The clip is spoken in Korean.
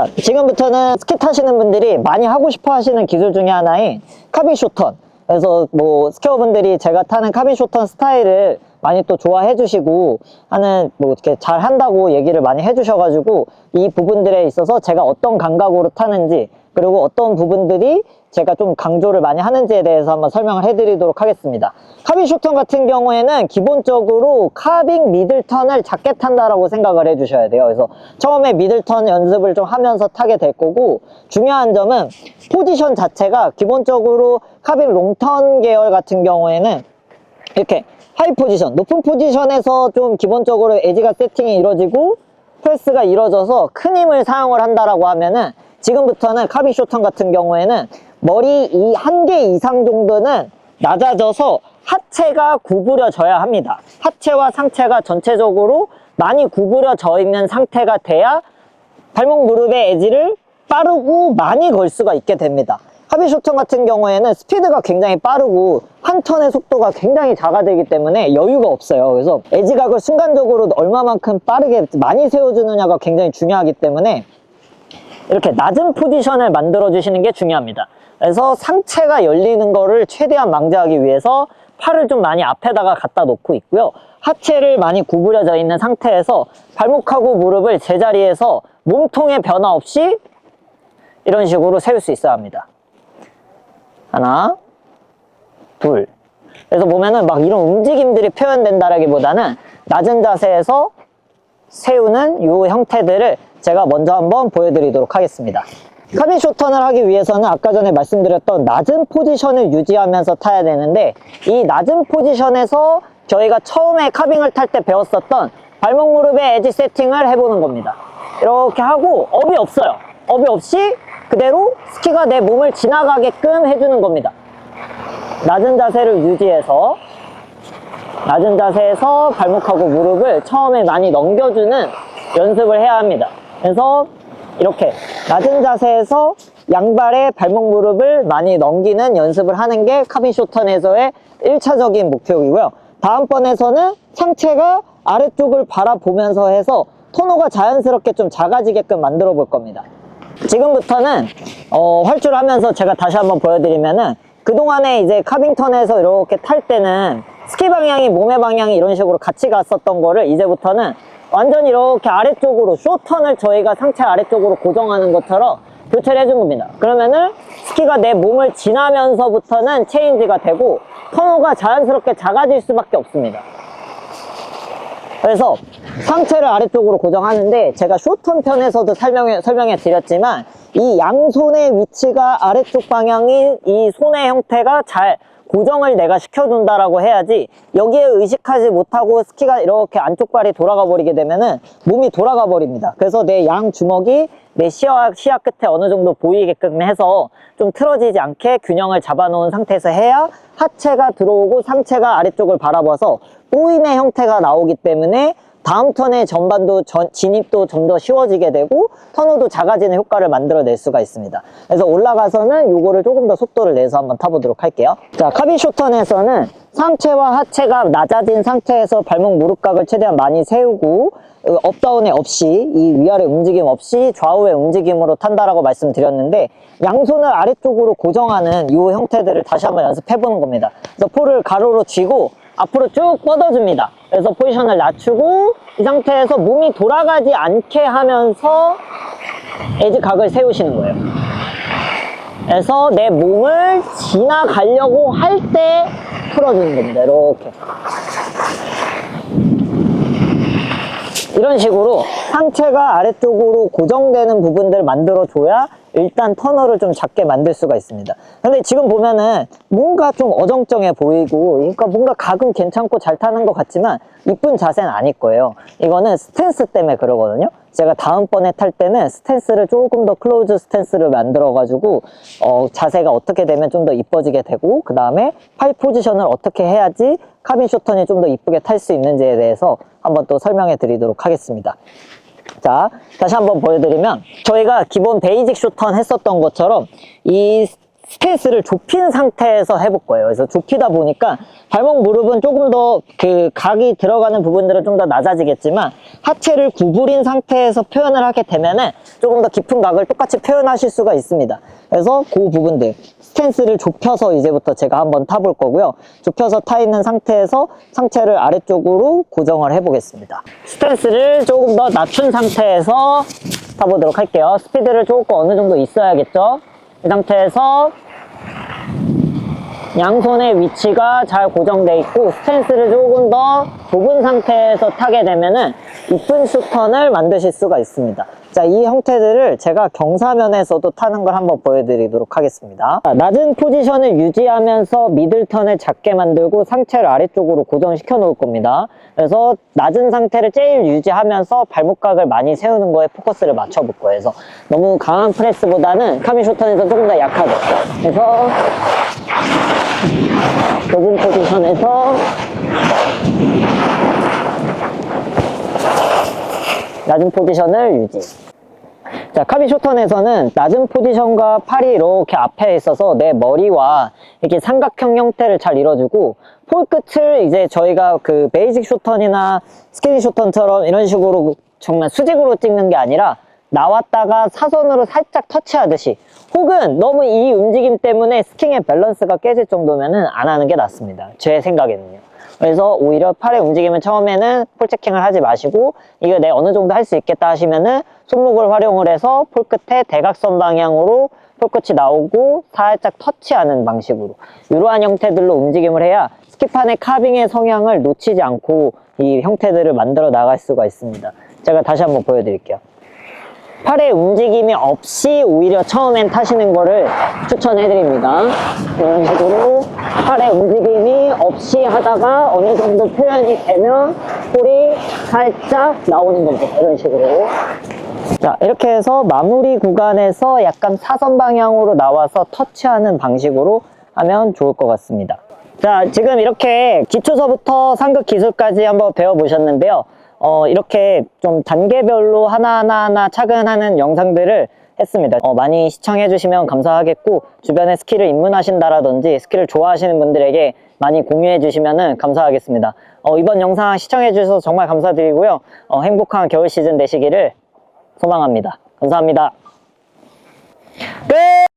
자, 지금부터는 스키 타시는 분들이 많이 하고 싶어 하시는 기술 중에 하나인 카빈 쇼턴. 그래서 뭐 스키어분들이 제가 타는 카빈 쇼턴 스타일을 많이 또 좋아해 주시고 하는, 뭐 이렇게 잘 한다고 얘기를 많이 해 주셔가지고 이 부분들에 있어서 제가 어떤 감각으로 타는지, 그리고 어떤 부분들이 제가 좀 강조를 많이 하는지에 대해서 한번 설명을 해드리도록 하겠습니다. 카빈 쇼턴 같은 경우에는 기본적으로 카빙 미들턴을 작게 탄다라고 생각을 해주셔야 돼요. 그래서 처음에 미들턴 연습을 좀 하면서 타게 될 거고, 중요한 점은 포지션 자체가 기본적으로 카빙 롱턴 계열 같은 경우에는 이렇게 하이 포지션, 높은 포지션에서 좀 기본적으로 에지가 세팅이 이루어지고 프레스가 이루어져서 큰 힘을 사용을 한다라고 하면은, 지금부터는 카빈 쇼턴 같은 경우에는 머리 이 한 개 이상 정도는 낮아져서 하체가 구부려져야 합니다. 하체와 상체가 전체적으로 많이 구부려져 있는 상태가 돼야 발목 무릎의 에지를 빠르고 많이 걸 수가 있게 됩니다. 카빈 쇼턴 같은 경우에는 스피드가 굉장히 빠르고 한 턴의 속도가 굉장히 작아지기 때문에 여유가 없어요. 그래서 에지각을 순간적으로 얼마만큼 빠르게 많이 세워주느냐가 굉장히 중요하기 때문에 이렇게 낮은 포지션을 만들어 주시는 게 중요합니다. 그래서 상체가 열리는 거를 최대한 방지하기 위해서 팔을 좀 많이 앞에다가 갖다 놓고 있고요. 하체를 많이 구부려져 있는 상태에서 발목하고 무릎을 제자리에서 몸통의 변화 없이 이런 식으로 세울 수 있어야 합니다. 하나, 둘. 그래서 보면은 막 이런 움직임들이 표현된다라기보다는 낮은 자세에서 세우는 이 형태들을 제가 먼저 한번 보여드리도록 하겠습니다. 카빈 쇼턴을 하기 위해서는 아까 전에 말씀드렸던 낮은 포지션을 유지하면서 타야 되는데, 이 낮은 포지션에서 저희가 처음에 카빙을 탈 때 배웠었던 발목 무릎의 에지 세팅을 해보는 겁니다. 이렇게 하고 업이 없어요. 업이 없이 그대로 스키가 내 몸을 지나가게끔 해주는 겁니다. 낮은 자세를 유지해서, 낮은 자세에서 발목하고 무릎을 처음에 많이 넘겨주는 연습을 해야 합니다. 그래서 이렇게 낮은 자세에서 양발의 발목 무릎을 많이 넘기는 연습을 하는 게 카빈 쇼턴에서의 1차적인 목표이고요. 다음번에서는 상체가 아래쪽을 바라보면서 해서 토너가 자연스럽게 좀 작아지게끔 만들어 볼 겁니다. 지금부터는 활주를 하면서 제가 다시 한번 보여드리면은, 그동안에 이제 카빙턴에서 이렇게 탈 때는 스키 방향이 몸의 방향이 이런 식으로 같이 갔었던 거를 이제부터는 완전히 이렇게 아래쪽으로 쇼턴을 저희가 상체 아래쪽으로 고정하는 것처럼 교체를 해준 겁니다. 그러면은 스키가 내 몸을 지나면서부터는 체인지가 되고 터너가 자연스럽게 작아질 수밖에 없습니다. 그래서 상체를 아래쪽으로 고정하는데, 제가 쇼턴 편에서도 설명해 드렸지만 이 양손의 위치가 아래쪽 방향인 이 손의 형태가 잘 고정을 내가 시켜준다라고 해야지, 여기에 의식하지 못하고 스키가 이렇게 안쪽 발이 돌아가 버리게 되면은 몸이 돌아가 버립니다. 그래서 내 양 주먹이 내 시야 끝에 어느 정도 보이게끔 해서 좀 틀어지지 않게 균형을 잡아 놓은 상태에서 해야 하체가 들어오고 상체가 아래쪽을 바라봐서 꼬임의 형태가 나오기 때문에 다음 턴의 전반도 진입도 좀 더 쉬워지게 되고 터너도 작아지는 효과를 만들어낼 수가 있습니다. 그래서 올라가서는 요거를 조금 더 속도를 내서 한번 타보도록 할게요. 자, 카빈 쇼턴에서는 상체와 하체가 낮아진 상태에서 발목 무릎각을 최대한 많이 세우고 업다운에 없이, 이 위아래 움직임 없이 좌우의 움직임으로 탄다라고 말씀드렸는데, 양손을 아래쪽으로 고정하는 이 형태들을 다시 한번 연습해보는 겁니다. 그래서 폴을 가로로 쥐고 앞으로 쭉 뻗어줍니다. 그래서 포지션을 낮추고 이 상태에서 몸이 돌아가지 않게 하면서 에지 각을 세우시는 거예요. 그래서 내 몸을 지나가려고 할 때 풀어주는 겁니다. 이렇게. 이런 식으로 상체가 아래쪽으로 고정되는 부분들을 만들어줘야 일단 터너를 좀 작게 만들 수가 있습니다. 근데 지금 보면은 뭔가 좀 어정쩡해 보이고, 그러니까 뭔가 각은 괜찮고 잘 타는 것 같지만 이쁜 자세는 아닐 거예요. 이거는 스탠스 때문에 그러거든요. 제가 다음번에 탈 때는 스탠스를 조금 더 클로즈 스탠스를 만들어 가지고 자세가 어떻게 되면 좀 더 이뻐지게 되고, 그 다음에 팔 포지션을 어떻게 해야지 카빈 쇼턴이 좀 더 이쁘게 탈 수 있는지에 대해서 한번 또 설명해 드리도록 하겠습니다. 자, 다시 한번 보여드리면, 저희가 기본 베이직 쇼턴 했었던 것처럼 이 스탠스를 좁힌 상태에서 해볼 거예요. 그래서 좁히다 보니까 발목 무릎은 조금 더 그 각이 들어가는 부분들은 좀 더 낮아지겠지만 하체를 구부린 상태에서 표현을 하게 되면은 조금 더 깊은 각을 똑같이 표현하실 수가 있습니다. 그래서 그 부분들 스탠스를 좁혀서 이제부터 제가 한번 타볼 거고요. 좁혀서 타 있는 상태에서 상체를 아래쪽으로 고정을 해보겠습니다. 스탠스를 조금 더 낮춘 상태에서 타보도록 할게요. 스피드를 조금 어느 정도 있어야겠죠. 이 상태에서 양손의 위치가 잘 고정되어 있고 스탠스를 조금 더 좁은 상태에서 타게 되면은 이쁜 슈턴을 만드실 수가 있습니다. 자, 이 형태들을 제가 경사면에서도 타는 걸 한번 보여드리도록 하겠습니다. 자, 낮은 포지션을 유지하면서 미들턴을 작게 만들고 상체를 아래쪽으로 고정시켜 놓을 겁니다. 그래서 낮은 상태를 제일 유지하면서 발목각을 많이 세우는 거에 포커스를 맞춰 볼 거예요. 그래서 너무 강한 프레스보다는 카빈 쇼턴에서 조금 더 약하게. 그래서 좁은 포지션에서 낮은 포지션을 유지. 자, 카빈 쇼턴에서는 낮은 포지션과 팔이 이렇게 앞에 있어서 내 머리와 이렇게 삼각형 형태를 잘 이뤄주고 폴 끝을 이제 저희가 그 베이직 쇼턴이나 스키니 쇼턴처럼 이런 식으로 정말 수직으로 찍는 게 아니라 나왔다가 사선으로 살짝 터치하듯이, 혹은 너무 이 움직임 때문에 스킹의 밸런스가 깨질 정도면은 안 하는 게 낫습니다. 제 생각에는요. 그래서 오히려 팔의 움직임은 처음에는 폴 체킹을 하지 마시고, 이거 내가 어느 정도 할 수 있겠다 하시면은 손목을 활용을 해서 폴 끝에 대각선 방향으로 폴 끝이 나오고 살짝 터치하는 방식으로 이러한 형태들로 움직임을 해야 스키판의 카빙의 성향을 놓치지 않고 이 형태들을 만들어 나갈 수가 있습니다. 제가 다시 한번 보여드릴게요. 팔의 움직임이 없이 오히려 처음엔 타시는 거를 추천해드립니다. 이런 식으로 팔의 움직임이 없이 하다가 어느 정도 표현이 되면 폴이 살짝 나오는 겁니다. 이런 식으로. 자, 이렇게 해서 마무리 구간에서 약간 사선 방향으로 나와서 터치하는 방식으로 하면 좋을 것 같습니다. 자, 지금 이렇게 기초서부터 상급 기술까지 한번 배워보셨는데요. 이렇게 좀 단계별로 하나하나 차근하는 영상들을 했습니다. 많이 시청해주시면 감사하겠고, 주변에 스키를 입문하신다라든지 스키를 좋아하시는 분들에게 많이 공유해주시면 감사하겠습니다. 이번 영상 시청해주셔서 정말 감사드리고요. 행복한 겨울 시즌 되시기를 소망합니다. 감사합니다. 끝!